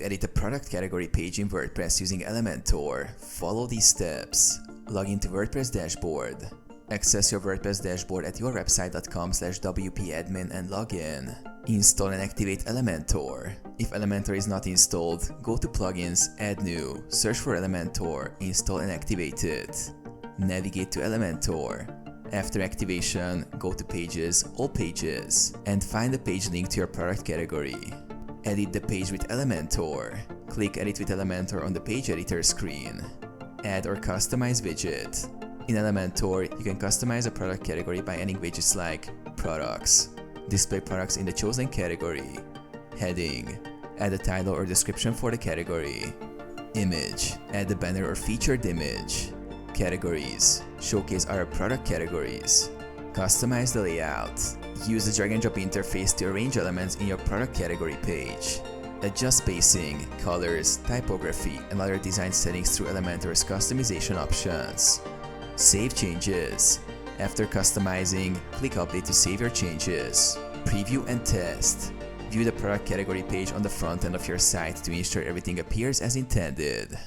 edit a product category page in WordPress using Elementor, follow these steps. Log into WordPress dashboard. Access your WordPress dashboard at yourwebsite.com/wp-admin and log in. Install and activate Elementor. If Elementor is not installed, go to Plugins, Add New, search for Elementor, install and activate it. Navigate to Elementor. After activation, go to Pages, All Pages, and find the page link to your product category. Edit the page with Elementor. Click Edit with Elementor on the page editor screen. Add or customize widget. In Elementor, you can customize a product category by adding widgets like Products, display products in the chosen category, Heading, add a title or description for the category, Image, add a banner or featured image, Categories, showcase our product categories, customize the layout, use the drag and drop interface to arrange elements in your product category page, adjust spacing, colors, typography, and other design settings through Elementor's customization options. Save changes. After customizing, click Update to save your changes. Preview and test. View the product category page on the front end of your site to ensure everything appears as intended.